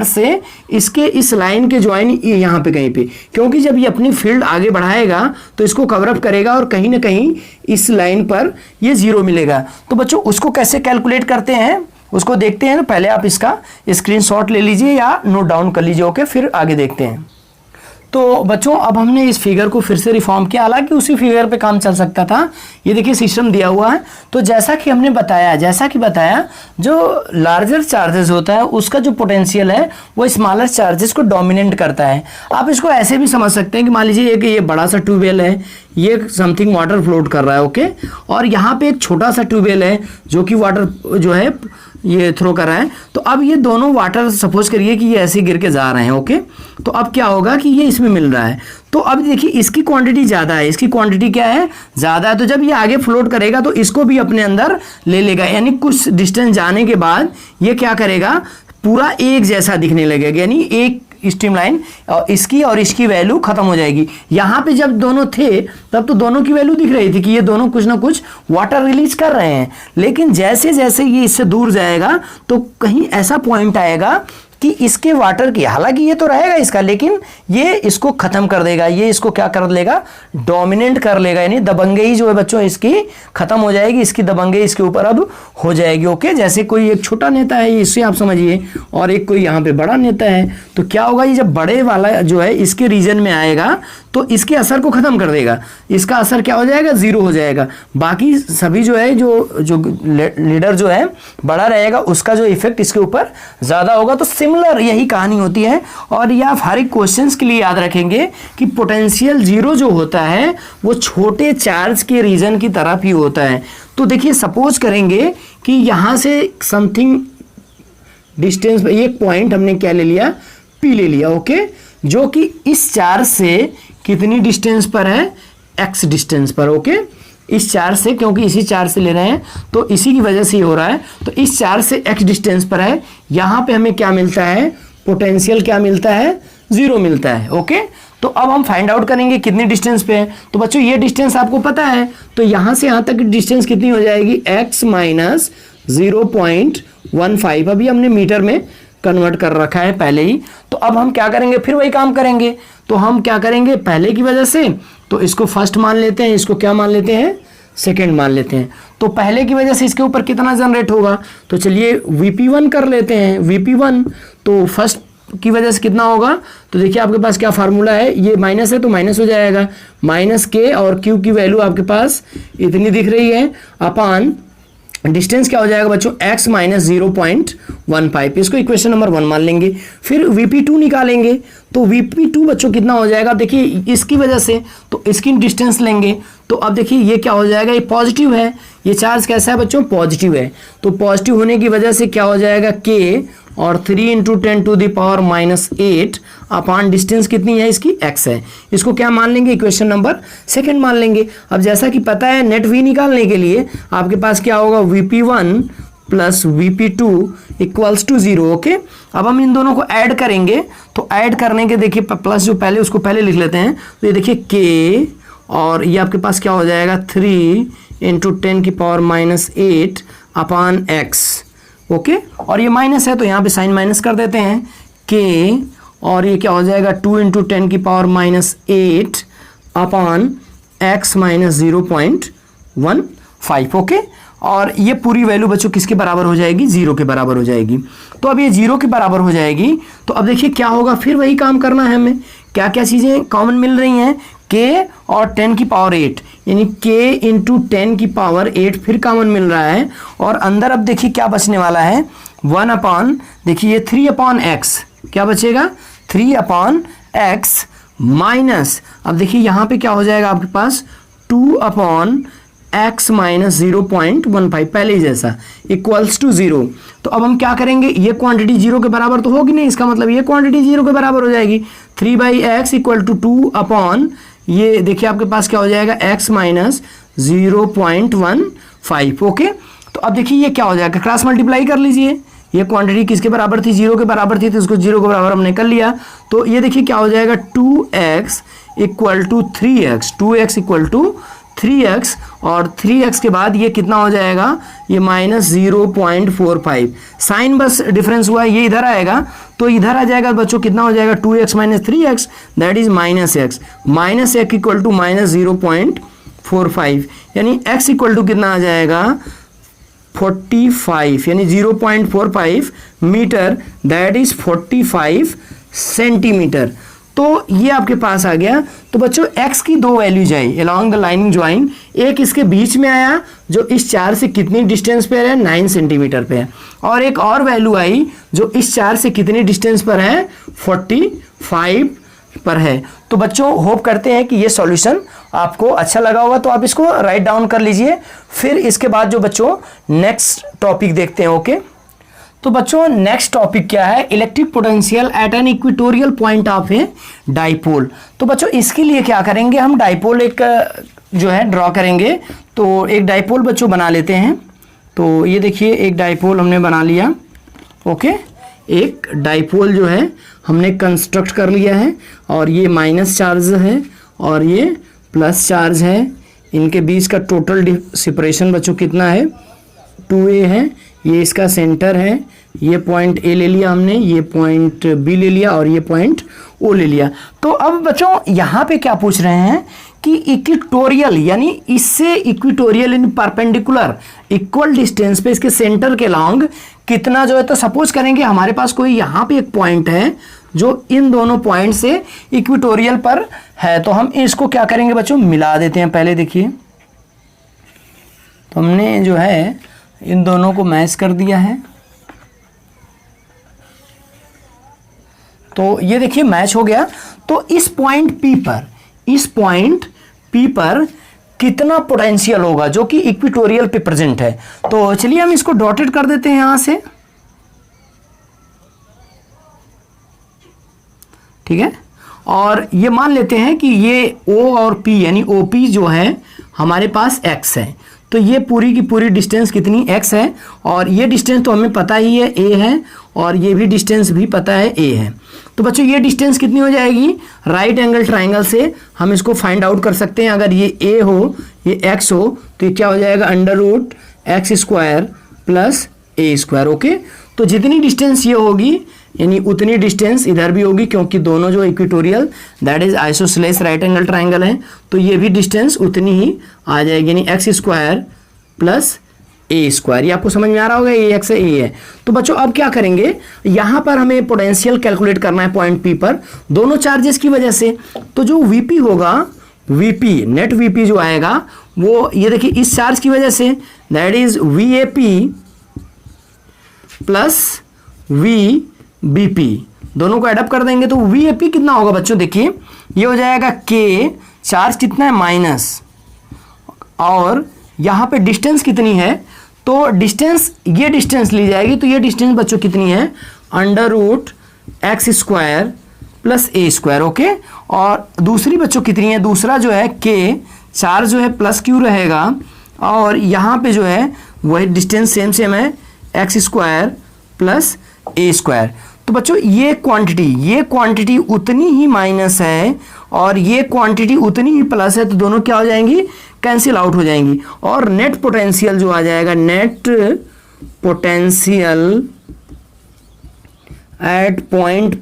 [SPEAKER 1] से इसके इस लाइन के ज्वाइन यहाँ पे कहीं पे, क्योंकि जब ये अपनी फील्ड आगे बढ़ाएगा तो इसको कवर अप करेगा और कहीं ना कहीं इस लाइन पर ये जीरो मिलेगा। तो बच्चों उसको कैसे कैलकुलेट करते हैं उसको देखते हैं। तो पहले आप इसका स्क्रीनशॉट ले लीजिए या नोट डाउन कर लीजिए ओके, फिर आगे देखते हैं। तो बच्चों अब हमने इस फिगर को फिर से रिफॉर्म किया, हालांकि उसी फिगर पे काम चल सकता था। ये देखिए सिस्टम दिया हुआ है। तो जैसा कि हमने बताया, जो लार्जर चार्जेस होता है उसका जो पोटेंशियल है वो स्मॉलर चार्जेस को डोमिनेट करता है। आप इसको ऐसे भी समझ सकते हैं कि मान लीजिए कि ये बड़ा सा ट्यूबवेल है, ये समथिंग वाटर फ्लोट कर रहा है ओके, और यहाँ पे एक छोटा सा ट्यूबवेल है जो कि वाटर जो है ये थ्रो कर रहा है। तो अब ये दोनों वाटर सपोज करिए कि ये ऐसे गिर के जा रहे हैं ओके। तो अब क्या होगा कि ये इसमें मिल रहा है, तो अब देखिए इसकी क्वांटिटी ज़्यादा है, इसकी क्वांटिटी क्या है ज़्यादा है। तो जब ये आगे फ्लोट करेगा तो इसको भी अपने अंदर ले लेगा, यानी कुछ डिस्टेंस जाने के बाद ये क्या करेगा पूरा एक जैसा दिखने लगेगा, यानी एक स्ट्रीमलाइन, और इसकी वैल्यू खत्म हो जाएगी। यहाँ पे जब दोनों थे तब तो दोनों की वैल्यू दिख रही थी कि ये दोनों कुछ ना कुछ वाटर रिलीज कर रहे हैं, लेकिन जैसे जैसे ये इससे दूर जाएगा तो कहीं ऐसा पॉइंट आएगा कि इसके वाटर की, हालांकि ये तो रहेगा इसका, लेकिन ये इसको खत्म कर देगा, ये इसको क्या कर लेगा डोमिनेट कर लेगा, यानी दबंगई जो है बच्चों इसकी खत्म हो जाएगी, इसकी दबंगई इसके ऊपर अब हो जाएगी ओके। जैसे कोई एक छोटा नेता है इससे आप समझिए, और एक कोई यहाँ पे बड़ा नेता है, तो क्या होगा ये जब बड़े वाला जो है इसके रीजन में आएगा तो इसके असर को खत्म कर देगा, इसका असर क्या हो जाएगा जीरो हो जाएगा। बाकी सभी जो है जो लीडर जो है बड़ा रहेगा उसका जो इफेक्ट इसके ऊपर ज्यादा होगा। तो सिमिलर यही कहानी होती है, और ये आप हर एक क्वेश्चंस के लिए याद रखेंगे कि पोटेंशियल जीरो जो होता है वो छोटे चार्ज के रीजन की तरफ ही होता है। तो देखिए सपोज करेंगे कि यहां से समथिंग डिस्टेंस पे एक पॉइंट हमने क्या ले लिया, पी ले लिया ओके, जो कि इस चार्ज से कितनी डिस्टेंस पर है, x डिस्टेंस पर ओके। इस चार्ज से, क्योंकि इसी चार्ज से ले रहे हैं तो इसी की वजह से ही हो रहा है, तो इस चार्ज से x डिस्टेंस पर है। यहाँ पे हमें क्या मिलता है, पोटेंशियल क्या मिलता है, जीरो मिलता है ओके। तो अब हम फाइंड आउट करेंगे कितनी डिस्टेंस पे है। तो बच्चों ये डिस्टेंस आपको पता है, तो यहाँ से यहाँ तक की डिस्टेंस कितनी हो जाएगी, x माइनस 0.15, अभी हमने मीटर में कन्वर्ट कर रखा है पहले ही। तो अब हम क्या करेंगे, फिर वही काम करेंगे। तो हम क्या करेंगे, पहले की वजह से तो इसको फर्स्ट मान लेते हैं, इसको क्या मान लेते हैं, सेकंड मान लेते हैं। तो पहले की वजह से इसके ऊपर कितना जनरेट होगा, तो चलिए Vp1 कर लेते हैं। Vp1 तो फर्स्ट की वजह से कितना होगा, तो देखिए आपके पास क्या फार्मूला है, ये माइनस है तो माइनस हो जाएगा, माइनस के और क्यू की वैल्यू आपके पास इतनी दिख रही है, अपान डिस्टेंस क्या हो जाएगा बच्चों x माइनस 0.15, इसको इक्वेशन नंबर 1 मान लेंगे। फिर Vp2 निकालेंगे, तो Vp2 बच्चों कितना हो जाएगा, देखिए इसकी वजह से तो इसकी डिस्टेंस लेंगे, तो अब देखिए ये क्या हो जाएगा, ये पॉजिटिव है, ये चार्ज कैसा है बच्चों, पॉजिटिव है, तो पॉजिटिव होने की वजह से क्या हो जाएगा k और 3 × 10⁻⁸ अपान डिस्टेंस कितनी है इसकी, x है। इसको क्या मान लेंगे, इक्वेशन नंबर 2 मान लेंगे। अब जैसा कि पता है नेट v निकालने के लिए आपके पास क्या होगा, Vp1 plus Vp2 equals to 0। Okay, अब हम इन दोनों को ऐड करेंगे, तो ऐड करने के देखिए प्लस जो पहले उसको पहले लिख लेते हैं, तो ये देखिए k और ये आपके पास क्या हो जाएगा 3 × 10⁻⁸ अपान x। ओके, और ये माइनस है तो यहाँ पे साइन माइनस कर देते हैं, k और ये क्या हो जाएगा 2 × 10⁻⁸ अपान x माइनस 0.15। ओके, और ये पूरी वैल्यू बच्चों किसके बराबर हो जाएगी, 0 के बराबर हो जाएगी। तो अब ये 0 के बराबर हो जाएगी, तो अब देखिए क्या होगा, फिर वही काम करना है हमें, क्या क्या चीज़ें कॉमन मिल रही हैं, k और 10⁸, यानी k × 10⁸ फिर कॉमन मिल रहा है, और अंदर अब देखिए क्या बचने वाला है, 1 अपान, देखिए ये 3 अपान x, क्या बचेगा 3 अपान x माइनस, अब देखिए यहाँ पे क्या हो जाएगा आपके पास 2 अपान x माइनस 0.15 पहले ही जैसा इक्वल्स टू 0। तो अब हम क्या करेंगे, ये क्वांटिटी 0 के बराबर तो होगी नहीं, इसका मतलब ये क्वांटिटी 0 के बराबर हो जाएगी, 3/x इक्वल टू 2 अपॉन ये देखिए आपके पास क्या हो जाएगा x माइनस 0.15। ओके, तो अब देखिए ये क्या हो जाएगा, क्रॉस मल्टीप्लाई कर लीजिए, ये क्वांटिटी किसके बराबर थी, 0 के बराबर थी, तो इसको 0 के बराबर हमने कर लिया, तो ये देखिए क्या हो जाएगा 2x equal to 3x, 2x equal to 3x, और 3x के बाद ये कितना हो जाएगा, ये माइनस 0.45, साइन बस डिफरेंस हुआ है, ये इधर आएगा, तो इधर आ जाएगा बच्चों कितना हो जाएगा 2x minus 3x, that is minus x, minus x equal to minus 0.45, यानी x इक्वल टू कितना आ जाएगा 45, यानी 0.45 मीटर, दैट इज 45 सेंटीमीटर। तो ये आपके पास आ गया। तो बच्चों x की दो values I along the lining join, एक इसके बीच में आया जो इस चार से कितनी डिस्टेंस पे है, 9 सेंटीमीटर पे है, और एक और वैल्यू आई जो इस चार से कितनी डिस्टेंस पर है, 45 पर है। तो बच्चों होप करते हैं कि ये सॉल्यूशन आपको अच्छा लगा होगा, तो आप इसको राइट डाउन कर लीजिए। फिर इसके बाद जो बच्चों नेक्स्ट टॉपिक देखते हैं। ओके, तो बच्चों नेक्स्ट टॉपिक क्या है, electric potential at an equatorial point of a dipole. तो बच्चों इसके लिए क्या करेंगे, हम डाइपोल एक जो है ड्रॉ करेंगे। तो एक डाइपोल बच्चों बना लेते हैं। तो ये देखिए एक डाइपोल हमने बना लिया। ओके, एक डाइपोल जो है हमने कंस्ट्रक्ट कर लिया है, और ये माइनस चार्ज है और ये प्लस चार्ज है। इनके बीच का टोटल सेपरेशन बच्चों कितना है, 2a है। ये इसका सेंटर है, ये पॉइंट A ले लिया हमने, ये पॉइंट B ले लिया और ये पॉइंट O ले लिया। तो अब बच्चों यहाँ पे क्या पूछ रहे हैं कि इक्वेटोरियल यानी इससे इक्वेटोरियल इन परपेंडिकुलर इक्वल डिस्टेंस पे इसके सेंटर के लॉन्ग कितना जो है, तो सपोज करेंगे हमारे पास कोई यहाँ पे एक पॉइंट है जो इन दोनों पॉइंट से इक्वेटोरियल पर है। तो हम इसको क्या करेंगे बच्चों, मिला देते हैं। पहले देखिए तो हमने जो है इन दोनों को मैच कर दिया है। तो ये देखिए मैच हो गया। तो इस पॉइंट P पर कितना पोटेंशियल होगा जो कि इक्वेटोरियल पे प्रेजेंट है। तो चलिए हम इसको डॉटेड कर देते हैं यहां से, ठीक है। और ये मान लेते हैं कि ये O और P यानी OP जो है हमारे पास x है। तो ये पूरी की पूरी डिस्टेंस कितनी x है, और ये डिस्टेंस तो हमें पता ही है a है, और ये भी डिस्टेंस भी पता है a है। तो बच्चों ये डिस्टेंस कितनी हो जाएगी, राइट एंगल ट्राइंगल से हम इसको फाइंड आउट कर सकते हैं। अगर ये a हो ये x हो तो ये क्या हो जाएगा, √x² प्लस a²। ओके, तो जितनी डिस्टेंस ये होगी यानी उतनी डिस्टेंस इधर भी होगी, क्योंकि दोनों जो equatorial that is isosceles right angle triangle है। तो ये भी डिस्टेंस उतनी ही आ जाएगी, यानी x² प्लस a²। ये आपको समझ में आ रहा होगा, ये x है a है। तो बच्चों अब क्या करेंगे, यहाँ पर हमें पोटेंशियल कैलकुलेट करना है पॉइंट P पर दोनों चार्जेस की वजह से। तो जो Vp होगा, Vp नेट Vp जो आएगा वो ये देखिए इस चार्ज की वजह say that is VAP plus VBP, दोनों को एडअप कर देंगे तो VAP कितना होगा बच्चों, देखिए ये हो जाएगा K, चार्ज कितना है माइनस, और यहाँ पे डिस्टेंस कितनी है, तो डिस्टेंस, ये डिस्टेंस ली जाएगी तो ये डिस्टेंस बच्चों कितनी है, √x² प्लस a², ओके। और दूसरी बच्चों कितनी है, दूसरा जो है K, चार्ज जो है प्लस Q रहेगा, और यहाँ पे जो है वही डिस्टेंस सेम है x² प्लस a²। तो बच्चों ये क्वांटिटी उतनी ही माइनस है और ये क्वांटिटी उतनी ही प्लस है, तो दोनों क्या हो जाएंगी, कैंसिल आउट हो जाएंगी, और नेट पोटेंशियल जो आ जाएगा, net potential at point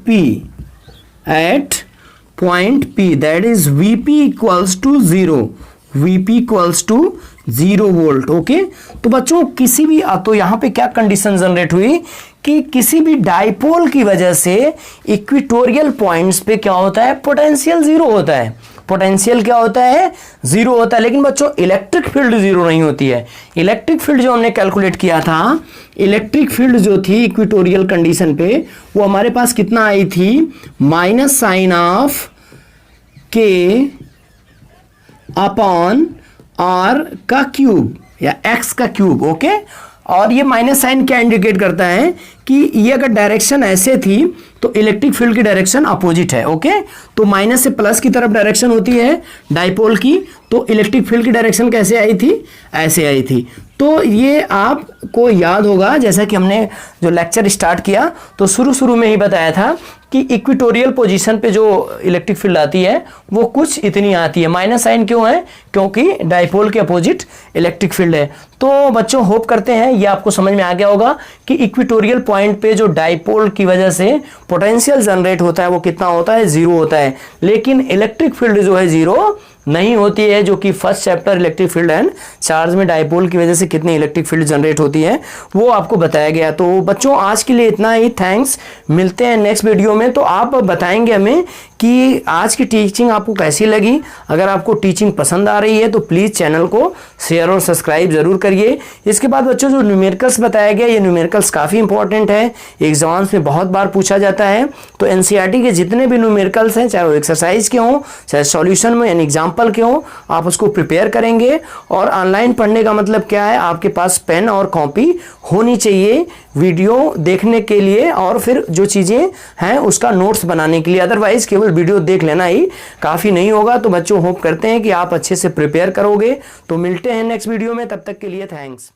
[SPEAKER 1] P that is VP equals to 0, VP equals to 0 volt, okay. तो बच्चों किसी भी, तो यहाँ पे क्या कंडीशन जनरेट हुई कि किसी भी डाइपोल की वजह से इक्वेटोरियल पॉइंट्स पे क्या होता है, पोटेंशियल 0 होता है, पोटेंशियल क्या होता है, 0 होता है। लेकिन बच्चों इलेक्ट्रिक फील्ड 0 नहीं होती है। इलेक्ट्रिक फील्ड जो हमने कैलकुलेट किया था, इलेक्ट्रिक फील्ड जो थी इक्वेटोरियल कंडीशन पे, वो हमारे पास कितना आई थी, minus sign of K upon R का क्यूब या X का क्यूब, ओके। और ये माइनस साइन क्या इंडिकेट करता है कि ये अगर डायरेक्शन ऐसे थी तो इलेक्ट्रिक फील्ड की डायरेक्शन अपोजिट है, ओके। तो माइनस से प्लस की तरफ डायरेक्शन होती है डाइपोल की, तो इलेक्ट्रिक फील्ड की डायरेक्शन कैसे आई थी, ऐसे आई थी। तो ये आपको याद होगा, जैसा कि हमने जो लेक्चर स्टार्ट किया तो शुरू में ही बताया था कि इक्वेटोरियल पोजीशन पे जो इलेक्ट्रिक फील्ड आती है वो कुछ इतनी आती है। माइनस साइन क्यों है, क्योंकि डाइपोल के अपोजिट इलेक्ट्रिक फील्ड है। तो बच्चों होप करते हैं ये आपको समझ में आ गया होगा कि इक्वेटोरियल पॉइंट पे जो डाइपोल की वजह से पोटेंशियल जनरेट होता है वो कितना होता है, 0 होता है। लेकिन इलेक्ट्रिक फील्ड जो है 0 नहीं होती है, जो कि first chapter electric field and charge में डाइपोल की वजह से कितनी इलेक्ट्रिक फील्ड जनरेट होती है वो आपको बताया गया। तो बच्चों आज के लिए इतना ही, थैंक्स। मिलते हैं नेक्स्ट वीडियो में। तो आप बताएंगे हमें कि आज की टीचिंग आपको कैसी लगी। अगर आपको टीचिंग पसंद आ रही है तो प्लीज़ चैनल को शेयर और सब्सक्राइब जरूर करिए। इसके बाद बच्चों जो न्यूमेरिकल्स बताया गया, ये न्यूमेरिकल्स काफ़ी इंपॉर्टेंट है, एग्जाम्स में बहुत बार पूछा जाता है। तो एनसीईआरटी के जितने भी न्यूमेरिकल्स हैं, चाहे वो एक्सरसाइज के हों, चाहे सॉल्यूशन में यानी एग्जाम्पल के हों, आप उसको प्रिपेयर करेंगे। और ऑनलाइन पढ़ने का मतलब क्या है, आपके पास पेन और कॉपी होनी चाहिए वीडियो देखने के लिए और फिर जो चीज़ें हैं उसका नोट्स बनाने के लिए। अदरवाइज केवल वीडियो देख लेना ही काफ़ी नहीं होगा। तो बच्चों होप करते हैं कि आप अच्छे से प्रिपेयर करोगे। तो मिलते हैं नेक्स्ट वीडियो में, तब तक के लिए थैंक्स।